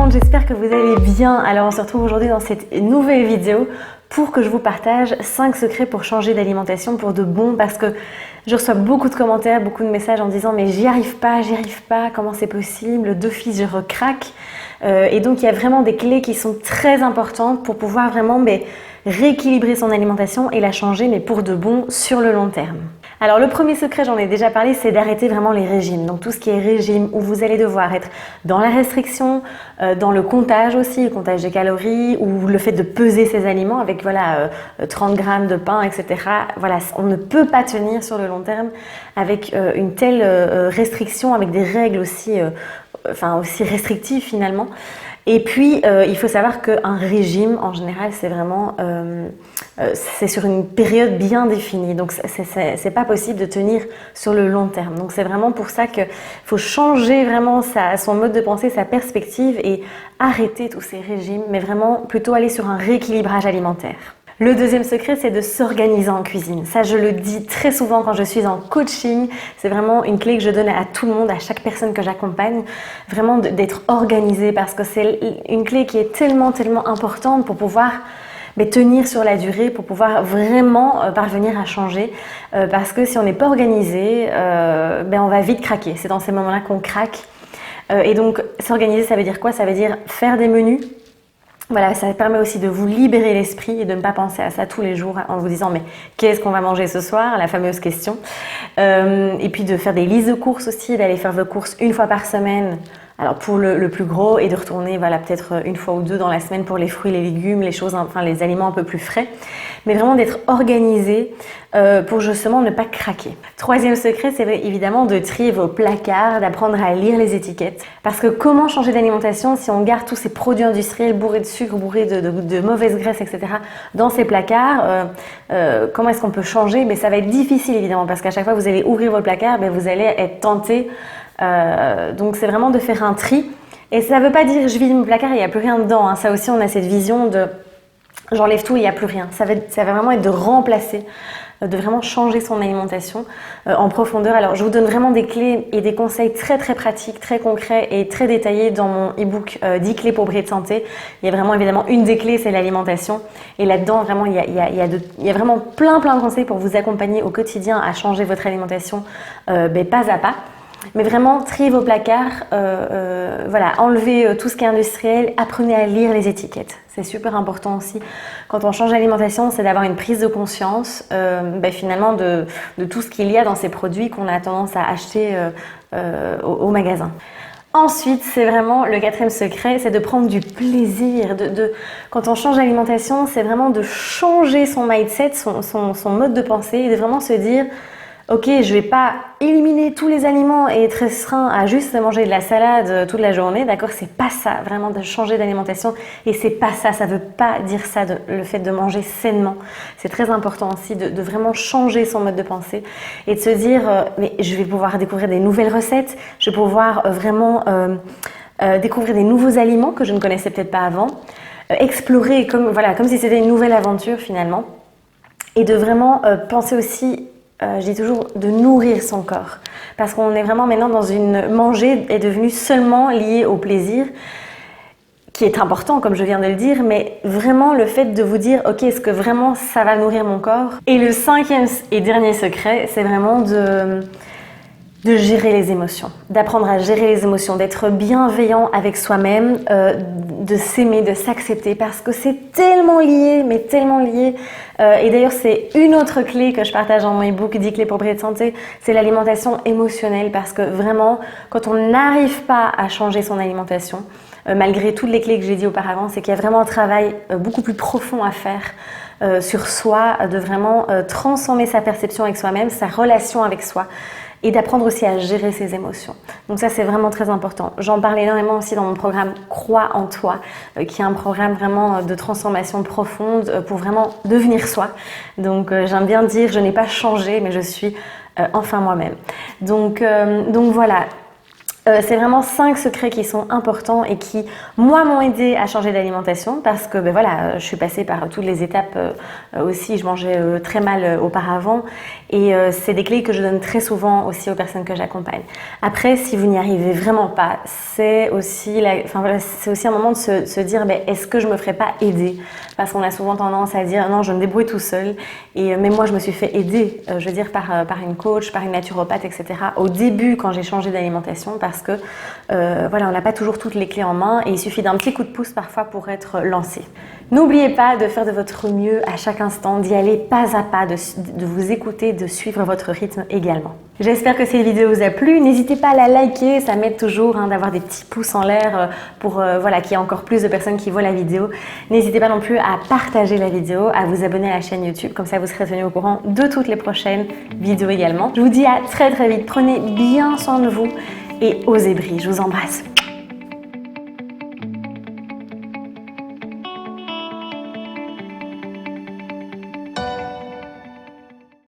monde, j'espère que vous allez bien. Alors on se retrouve aujourd'hui dans cette nouvelle vidéo pour que je vous partage 5 secrets pour changer d'alimentation pour de bon, parce que je reçois beaucoup de commentaires, beaucoup de messages en disant mais j'y arrive pas, comment c'est possible, d'office je recraque. Et donc il y a vraiment des clés qui sont très importantes pour pouvoir vraiment rééquilibrer son alimentation et la changer, mais pour de bon sur le long terme. Alors le premier secret, j'en ai déjà parlé, c'est d'arrêter vraiment les régimes. Donc tout ce qui est régime où vous allez devoir être dans la restriction, dans le comptage aussi, le comptage des calories, ou le fait de peser ses aliments avec 30 grammes de pain, etc. Voilà, on ne peut pas tenir sur le long terme avec une telle restriction, avec des règles aussi restrictives finalement. Et puis, il faut savoir qu'un régime, en général, c'est vraiment c'est sur une période bien définie. Donc, c'est pas possible de tenir sur le long terme. Donc, c'est vraiment pour ça qu'il faut changer vraiment son mode de pensée, sa perspective et arrêter tous ces régimes, mais vraiment plutôt aller sur un rééquilibrage alimentaire. Le deuxième secret, c'est de s'organiser en cuisine. Ça, je le dis très souvent quand je suis en coaching. C'est vraiment une clé que je donne à tout le monde, à chaque personne que j'accompagne. Vraiment d'être organisé, parce que c'est une clé qui est tellement importante pour pouvoir tenir sur la durée, pour pouvoir vraiment parvenir à changer. Parce que si on n'est pas organisé, on va vite craquer. C'est dans ces moments-là qu'on craque. Et donc, s'organiser, ça veut dire quoi? Ça veut dire faire des menus. Voilà, ça permet aussi de vous libérer l'esprit et de ne pas penser à ça tous les jours en vous disant mais qu'est-ce qu'on va manger ce soir? La fameuse question. Et puis de faire des listes de courses aussi, d'aller faire vos courses une fois par semaine. Alors pour le plus gros, et de retourner peut-être une fois ou deux dans la semaine pour les fruits, les légumes, les aliments un peu plus frais. Mais vraiment d'être organisé pour justement ne pas craquer. Troisième secret, c'est évidemment de trier vos placards, d'apprendre à lire les étiquettes. Parce que comment changer d'alimentation si on garde tous ces produits industriels bourrés de sucre, bourrés de mauvaises graisses, etc. dans ces placards? Comment est-ce qu'on peut changer? Mais ça va être difficile évidemment, parce qu'à chaque fois que vous allez ouvrir vos placards, vous allez être tenté. Donc c'est vraiment de faire un tri. Et ça ne veut pas dire je vide mon placard et il n'y a plus rien dedans. Ça aussi, on a cette vision de j'enlève tout et il n'y a plus rien. Ça va vraiment être de remplacer, de vraiment changer son alimentation en profondeur. Alors je vous donne vraiment des clés et des conseils très pratiques, très concrets et très détaillés dans mon e-book 10 clés pour briller de santé. Il y a vraiment évidemment une des clés, c'est l'alimentation. Et là-dedans, vraiment, il y a vraiment plein de conseils pour vous accompagner au quotidien à changer votre alimentation pas à pas. Mais vraiment, triez vos placards, enlevez tout ce qui est industriel, apprenez à lire les étiquettes. C'est super important aussi. Quand on change d'alimentation, c'est d'avoir une prise de conscience finalement de tout ce qu'il y a dans ces produits qu'on a tendance à acheter au magasin. Ensuite, c'est vraiment le quatrième secret, c'est de prendre du plaisir. Quand on change d'alimentation, c'est vraiment de changer son mindset, son mode de pensée, et de vraiment se dire ok, je vais pas éliminer tous les aliments et être restreint à juste manger de la salade toute la journée, d'accord? C'est pas ça, vraiment de changer d'alimentation, et c'est pas ça, ça veut pas dire ça, le fait de manger sainement. C'est très important aussi de vraiment changer son mode de pensée et de se dire mais je vais pouvoir découvrir des nouvelles recettes, je vais pouvoir vraiment découvrir des nouveaux aliments que je ne connaissais peut-être pas avant, explorer comme si c'était une nouvelle aventure finalement, et de vraiment penser aussi. Je dis toujours de nourrir son corps, parce qu'on est vraiment maintenant manger est devenu seulement lié au plaisir, qui est important comme je viens de le dire, mais vraiment le fait de vous dire ok, est-ce que vraiment ça va nourrir mon corps? Et le cinquième et dernier secret, c'est vraiment de gérer les émotions, d'apprendre à gérer les émotions, d'être bienveillant avec soi-même, de s'aimer, de s'accepter, parce que c'est tellement lié, mais tellement lié. Et d'ailleurs, c'est une autre clé que je partage dans mon e-book 10 clés pour briller de santé, c'est l'alimentation émotionnelle, parce que vraiment, quand on n'arrive pas à changer son alimentation, malgré toutes les clés que j'ai dit auparavant, c'est qu'il y a vraiment un travail beaucoup plus profond à faire sur soi, de vraiment transformer sa perception avec soi-même, sa relation avec soi, et d'apprendre aussi à gérer ses émotions. Donc ça, c'est vraiment très important. J'en parle énormément aussi dans mon programme Crois en toi, qui est un programme vraiment de transformation profonde pour vraiment devenir soi. Donc j'aime bien dire, je n'ai pas changé, mais je suis enfin moi-même. Donc voilà. C'est vraiment 5 secrets qui sont importants et qui, moi, m'ont aidé à changer d'alimentation parce que ben voilà, je suis passée par toutes les étapes aussi. Je mangeais très mal auparavant et c'est des clés que je donne très souvent aussi aux personnes que j'accompagne. Après, si vous n'y arrivez vraiment pas, c'est aussi, c'est aussi un moment de se dire ben, est-ce que je me ferais pas aider? Parce qu'on a souvent tendance à dire non, je me débrouille tout seul. Et même moi, je me suis fait aider, je veux dire, par une coach, par une naturopathe, etc. au début quand j'ai changé d'alimentation parce que voilà, on n'a pas toujours toutes les clés en main et il suffit d'un petit coup de pouce parfois pour être lancé. N'oubliez pas de faire de votre mieux à chaque instant, d'y aller pas à pas, de vous écouter, de suivre votre rythme également. J'espère que cette vidéo vous a plu. N'hésitez pas à la liker, ça m'aide toujours d'avoir des petits pouces en l'air pour voilà, qu'il y ait encore plus de personnes qui voient la vidéo. N'hésitez pas non plus à partager la vidéo, à vous abonner à la chaîne YouTube, comme ça vous serez tenu au courant de toutes les prochaines vidéos également. Je vous dis à très vite, prenez bien soin de vous et osez briller. Je vous embrasse.